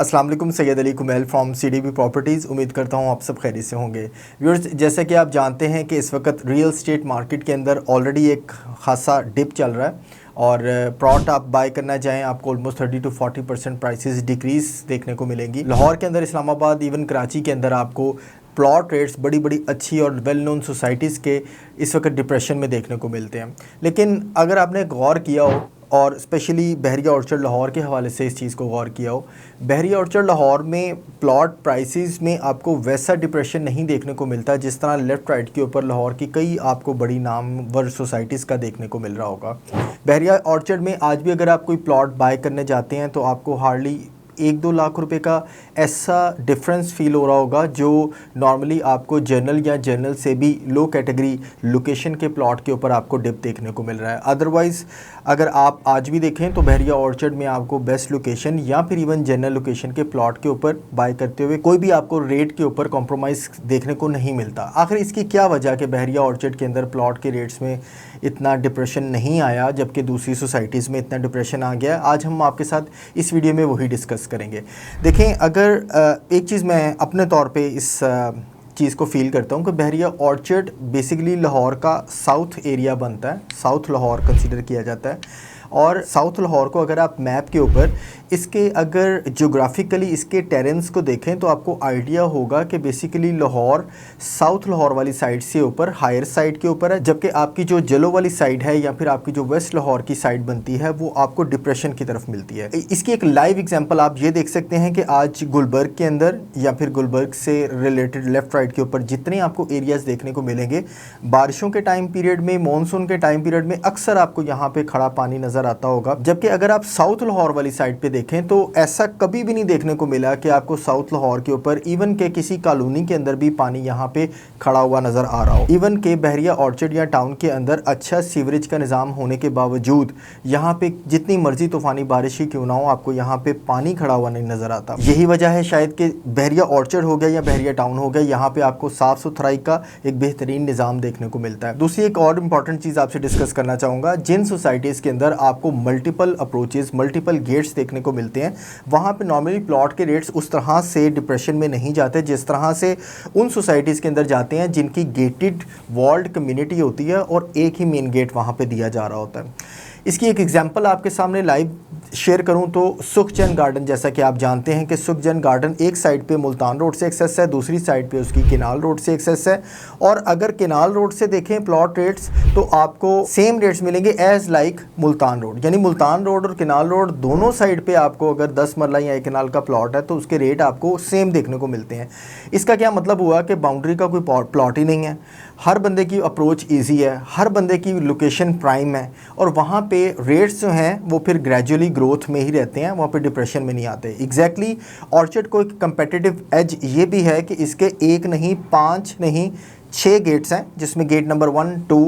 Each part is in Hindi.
अस्सलाम वालेकुम, Syed Ali Kumail from CDB properties. उम्मीद करता हूँ आप सब खैरियत से होंगे। व्यूअर्स, जैसा कि आप जानते हैं कि इस वक्त रियल एस्टेट मार्केट के अंदर ऑलरेडी एक खासा डिप चल रहा है और प्लॉट आप बाय करना चाहें आपको ऑलमोस्ट 30 to 40% प्राइसेस डिक्रीज़ देखने को मिलेंगी। लाहौर के अंदर, इस्लामाबाद, इवन कराची के अंदर आपको प्लॉट रेट्स बड़ी बड़ी अच्छी और वेल नोन सोसाइटीज़ के इस वक्त डिप्रेशन में देखने को मिलते हैं। लेकिन अगर आपने गौर किया हो और स्पेशली बहरिया ऑर्चर्ड लाहौर के हवाले से इस चीज़ को गौर किया हो, बहरिया ऑर्चर्ड लाहौर में प्लॉट प्राइसेस में आपको वैसा डिप्रेशन नहीं देखने को मिलता जिस तरह लेफ़्ट राइट के ऊपर लाहौर की कई आपको बड़ी नामवर सोसाइटीज़ का देखने को मिल रहा होगा। बहरिया ऑर्चर्ड में आज भी अगर आप कोई प्लॉट बाय करने जाते हैं तो आपको हार्डली 1-2 लाख रुपए का ऐसा डिफरेंस फील हो रहा होगा जो नॉर्मली आपको जनरल या जनरल से भी लो कैटेगरी लोकेशन के प्लॉट के ऊपर आपको डिप देखने को मिल रहा है। अदरवाइज़ अगर आप आज भी देखें तो बहरिया ऑर्चर्ड में आपको बेस्ट लोकेशन या फिर इवन जनरल लोकेशन के प्लॉट के ऊपर बाय करते हुए कोई भी आपको रेट के ऊपर कॉम्प्रोमाइज़ देखने को नहीं मिलता। आखिर इसकी क्या वजह कि बहरिया ऑर्चर्ड के अंदर प्लॉट के रेट्स में इतना डिप्रेशन नहीं आया जबकि दूसरी सोसाइटीज़ में इतना डिप्रेशन आ गया? आज हम आपके साथ इस वीडियो में वही डिस्कस करेंगे। देखें, अगर एक चीज़ मैं अपने तौर पे इस चीज़ को फील करता हूँ कि बहरिया ऑर्चर्ड बेसिकली लाहौर का साउथ एरिया बनता है, साउथ लाहौर कंसीडर किया जाता है। और साउथ लाहौर को अगर आप मैप के ऊपर इसके अगर जोग्राफिकली इसके टेरेंस को देखें तो आपको आइडिया होगा कि बेसिकली लाहौर साउथ लाहौर वाली साइड से ऊपर हायर साइड के ऊपर है, जबकि आपकी जो जलो वाली साइड है या फिर आपकी जो वेस्ट लाहौर की साइड बनती है वो आपको डिप्रेशन की तरफ मिलती है। इसकी एक लाइव एग्जांपल आप ये देख सकते हैं कि आज गुलबर्ग के अंदर या फिर गुलबर्ग से रिलेटेड लेफ़्ट राइट के ऊपर जितने आपको एरियाज़ देखने को मिलेंगे, बारिशों के टाइम पीरियड में, मानसून के टाइम पीरियड में अक्सर आपको यहाँ पे खड़ा पानी नज़र आता होगा। जबकि अगर आप साउथ लाहौर वाली साइड पे देखें तो ऐसा कभी भी नहीं देखने को मिला कि आपको साउथ लाहौर के ऊपर इवन के किसी कॉलोनी के अंदर भी पानी यहाँ पे खड़ा हुआ नज़र आ रहा हो। इवन के बहरिया ऑर्चर्ड या टाउन के अंदर अच्छा सीवरेज का निज़ाम होने के बावजूद यहाँ पे जितनी मर्जी तूफ़ानी बारिश ही क्यों ना हो, आपको यहाँ पे पानी खड़ा हुआ नहीं नज़र आता। यही वजह है शायद कि बहरिया ऑर्चर्ड हो गया या बहरिया टाउन हो गया, यहाँ पे आपको साफ़ सुथराई का एक बेहतरीन निज़ाम देखने को मिलता है। दूसरी एक और इम्पॉर्टेंट चीज़ आपसे डिस्कस करना चाहूँगा, जिन सोसाइटीज़ के अंदर आपको मल्टीपल अप्रोचेज़, मल्टीपल गेट्स देखने को मिलते हैं, वहाँ पे नॉर्मली प्लॉट के रेट्स उस तरह से डिप्रेशन में नहीं जाते जिस तरह से उन सोसाइटीज़ के अंदर जाते हैं जिनकी गेटेड वॉल्ड कम्युनिटी होती है और एक ही मेन गेट वहाँ पे दिया जा रहा होता है। इसकी एक एग्जांपल आपके सामने लाइव शेयर करूं तो सुखचैन गार्डन, जैसा कि आप जानते हैं कि सुखचैन गार्डन एक साइड पे मुल्तान रोड से एक्सेस है, दूसरी साइड पे उसकी केनाल रोड से एक्सेस है। और अगर केनाल रोड से देखें प्लॉट रेट्स तो आपको सेम रेट्स मिलेंगे एज लाइक मुल्तान रोड, यानी मुल्तान रोड और केनाल रोड दोनों साइड पे आपको अगर 10 मरला या 1 केनाल का प्लॉट है तो उसके रेट आपको सेम देखने को मिलते हैं। इसका क्या मतलब हुआ कि बाउंड्री का कोई प्लॉट ही नहीं है, हर बंदे की अप्रोच ईजी है, हर बंदे की लोकेशन प्राइम है और वहाँ पे रेट्स जो हैं वो फिर ग्रेजुअली ग्रोथ में ही रहते हैं, वहाँ पे डिप्रेशन में नहीं आते। एग्जैक्टली ऑर्चर्ड को एक कंपेटिटिव एज ये भी है कि इसके 1 नहीं 5 नहीं 6 गेट्स हैं, जिसमें गेट नंबर 1, 2,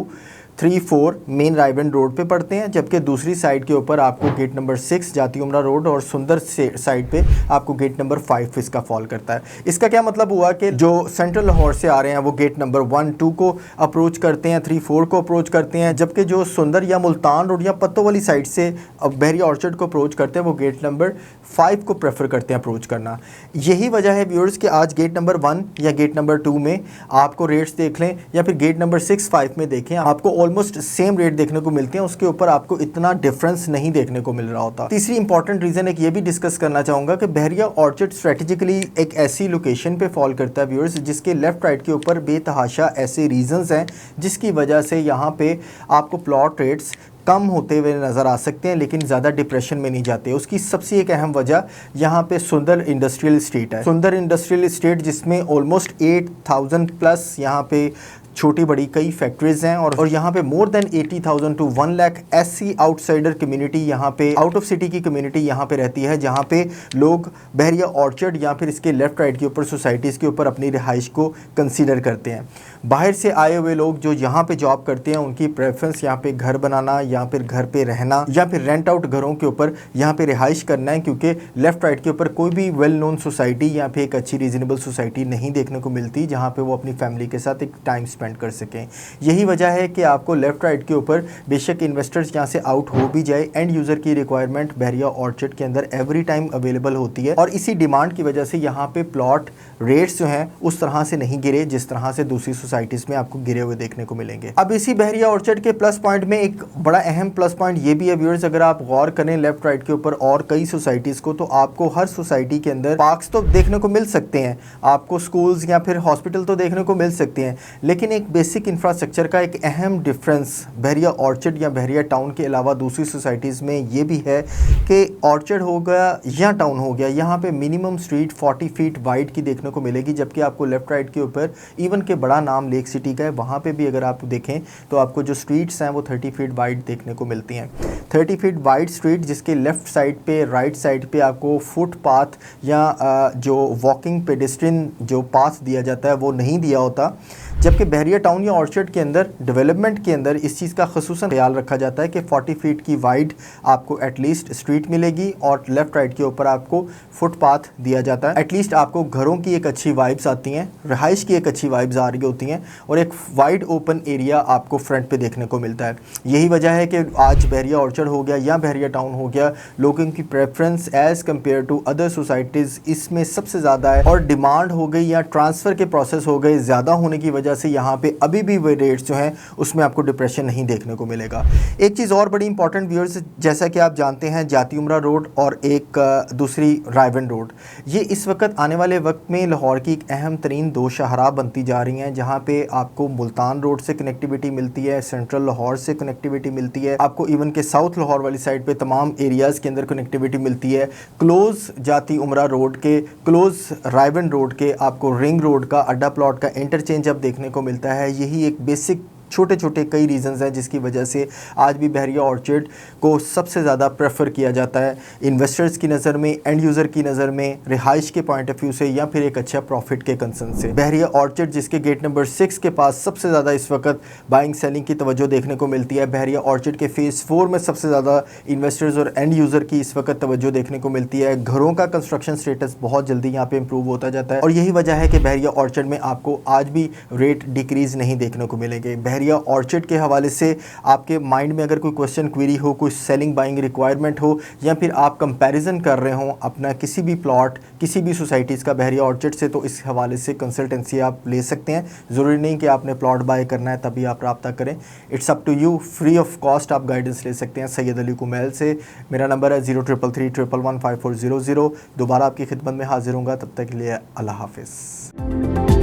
3, 4 मेन रायबंद रोड पे पड़ते हैं, जबकि दूसरी साइड के ऊपर आपको गेट नंबर 6 जाती उमरा रोड और सुंदर साइड पे आपको गेट नंबर 5 इसका फॉल करता है। इसका क्या मतलब हुआ कि जो सेंट्रल लाहौर से आ रहे हैं वो गेट नंबर 1, 2 को अप्रोच करते हैं, 3, 4 को अप्रोच करते हैं, जबकि जो सुंदर या मुल्तान रोड या पत्तों वाली साइड से बहरिया ऑर्चर्ड को अप्रोच करते हैं वो गेट नंबर 5 को प्रेफर करते हैं अप्रोच करना। यही वजह है व्यूअर्स कि आज गेट नंबर 1 या गेट नंबर 2 में आपको रेट्स देख लें या फिर गेट नंबर 6, 5 में देखें, आपको ऑलमोस्ट सेम रेट देखने को मिलते हैं, उसके ऊपर आपको इतना डिफरेंस नहीं देखने को मिल रहा होता। तीसरी इंपॉर्टेंट रीजन एक ये भी डिस्कस करना चाहूंगा कि बहरिया ऑर्चर्ड स्ट्रेटेजिकली एक ऐसी लोकेशन पे फॉल करता है व्यूअर्स जिसके लेफ्ट राइट के ऊपर बेतहाशा ऐसे रीजंस हैं जिसकी वजह से यहाँ पे आपको प्लॉट रेट्स कम होते हुए नज़र आ सकते हैं लेकिन ज़्यादा डिप्रेशन में नहीं जाते। उसकी सबसे एक अहम वजह यहाँ पे सुंदर इंडस्ट्रियल एस्टेट है, सुंदर इंडस्ट्रियल एस्टेट जिसमें ऑलमोस्ट 8,000 प्लस यहाँ पे छोटी बड़ी कई फैक्ट्रीज हैं और यहाँ पे मोर देन 80,000 टू 1 लाख ऐसी आउटसाइडर कम्युनिटी यहाँ पे, आउट ऑफ सिटी की कम्युनिटी यहाँ पे रहती है जहाँ पे लोग बहरिया ऑर्चर्ड या फिर इसके लेफ्ट राइट के ऊपर सोसाइटीज़ के ऊपर अपनी रिहाइश को कंसीडर करते हैं। बाहर से आए हुए लोग जो यहाँ पे जॉब करते हैं उनकी प्रेफरेंस यहाँ पे घर बनाना या फिर घर पे रहना या फिर रेंट आउट घरों के ऊपर यहाँ पे रिहाइश करना है, क्योंकि लेफ्ट राइट के ऊपर कोई भी वेल नोन सोसाइटी या फिर एक अच्छी रीजनेबल सोसाइटी नहीं देखने को मिलती जहाँ पे वो अपनी फैमिली के साथ एक टाइम स्पेंड एक्सपेंड कर सकें। यही वजह है कि आपको लेफ़्ट राइट के ऊपर बेशक इन्वेस्टर्स यहाँ से आउट हो भी जाए, एंड यूज़र की रिक्वायरमेंट बहरिया ऑर्चर्ड के अंदर एवरी टाइम अवेलेबल होती है, और इसी डिमांड की वजह से यहाँ पे प्लॉट रेट्स जो हैं उस तरह से नहीं गिरे जिस तरह से दूसरी सोसाइटीज़ में आपको गिरे हुए देखने को मिलेंगे। अब इसी बहरिया ऑर्चर्ड के प्लस पॉइंट में एक बड़ा अहम प्लस पॉइंट ये भी है व्यूअर्स, अगर आप गौर करें लेफ्ट राइट के ऊपर और कई सोसाइटीज़ को, तो आपको हर सोसाइटी के अंदर पार्क्स तो देखने को मिल सकते हैं, आपको स्कूल्स या फिर हॉस्पिटल तो देखने को मिल सकते हैं, लेकिन एक बेसिक इंफ्रास्ट्रक्चर का एक अहम डिफरेंस बहरिया ऑर्चर्ड या बहरिया टाउन के अलावा दूसरी सोसाइटीज़ में ये भी है कि ऑर्चर्ड हो गया या टाउन हो गया, यहाँ पे मिनिमम स्ट्रीट 40 फीट वाइड की देखने को मिलेगी, जबकि आपको लेफ्ट राइट के ऊपर इवन के बड़ा नाम लेक सिटी का है, वहाँ पे भी अगर आप देखें तो आपको जो स्ट्रीट्स हैं वो 30 फीट वाइड देखने को मिलती हैं। 30 फीट वाइड स्ट्रीट जिसके लेफ़्ट साइड पे राइट साइड पे आपको फुटपाथ या जो वॉकिंग पेडेस्ट्रियन जो पाथ दिया जाता है वो नहीं दिया होता, जबकि बहरिया टाउन या ऑर्चर्ड के अंदर डेवलपमेंट के अंदर इस चीज़ का ख़ुसूसन ख्याल रखा जाता है कि 40 फीट की वाइड आपको एटलीस्ट स्ट्रीट मिलेगी और लेफ़्ट राइट के ऊपर आपको फुटपाथ दिया जाता है। एटलीस्ट आपको घरों की एक अच्छी वाइब्स आती हैं, रहाइश की एक अच्छी वाइब्स आ रही होती हैं, और एक वाइड ओपन एरिया आपको फ्रंट पे देखने को मिलता है। यही वजह है कि आज बहरिया ऑर्चर्ड हो गया या बहरिया टाउन हो गया, लोगों की preference as compare to other societies इसमें सबसे ज़्यादा है, और डिमांड हो गई या ट्रांसफ़र के प्रोसेस हो गए ज़्यादा होने की वजह से यहाँ पे अभी भी वे रेट्स जो हैं उसमें आपको डिप्रेशन नहीं देखने को मिलेगा। एक चीज़ और बड़ी इंपॉर्टेंट व्यूअर्स, जैसा कि आप जानते हैं जाती उमरा रोड और एक दूसरी रायवन रोड, ये इस वक्त आने वाले वक्त में लाहौर की एक अहम तरीन दो शाहराह बनती जा रही हैं, जहाँ पे आपको मुल्तान रोड से कनेक्टिविटी मिलती है, सेंट्रल लाहौर से कनेक्टिविटी मिलती है, आपको इवन के साउथ लाहौर वाली साइड पे तमाम एरियाज़ के अंदर कनेक्टिविटी मिलती है। क्लोज़ जाती उमरा रोड के, क्लोज़ रायवन रोड के आपको रिंग रोड का अड्डा प्लॉट का इंटरचेंज अब देखने को मिलता है। यही एक बेसिक छोटे छोटे कई रीज़न्स हैं जिसकी वजह से आज भी बहरिया ऑर्चर्ड को सबसे ज़्यादा प्रेफर किया जाता है इन्वेस्टर्स की नज़र में, एंड यूज़र की नज़र में, रिहाइश के पॉइंट ऑफ व्यू से, या फिर एक अच्छा प्रॉफिट के कंसर्न से। बहरिया ऑर्चर्ड जिसके गेट नंबर 6 के पास सबसे ज़्यादा इस वक्त बाइंग सेलिंग की तवज्जो देखने को मिलती है। बहरिया ऑर्चर्ड के फेज़ 4 में सबसे ज़्यादा इन्वेस्टर्स और एंड यूज़र की इस वक्त तवज्जो देखने को मिलती है। घरों का कंस्ट्रक्शन स्टेटस बहुत जल्दी यहाँ पर इंप्रूव होता जाता है, और यही वजह है कि बहरिया ऑर्चर्ड में आपको आज भी रेट डिक्रीज़ नहीं देखने को मिलेंगे। बहरिया ऑर्चर्ड के हवाले से आपके माइंड में अगर कोई क्वेश्चन क्वेरी हो, कोई सेलिंग बाइंग रिक्वायरमेंट हो, या फिर आप कंपैरिजन कर रहे हो अपना किसी भी प्लॉट किसी भी सोसाइटीज़ का बहरिया ऑर्चर्ड से, तो इस हवाले से कंसल्टेंसी आप ले सकते हैं। ज़रूरी नहीं कि आपने प्लॉट बाय करना है तभी आप रब्ता करें, it's up to you. Free of cost आप गाइडेंस ले सकते हैं सैयद अली कुमैल से। मेरा नंबर है 0333115400। दोबारा आपकी खिदमत में हाजिर होऊंगा, तब तक के लिए अल्लाह हाफिज़।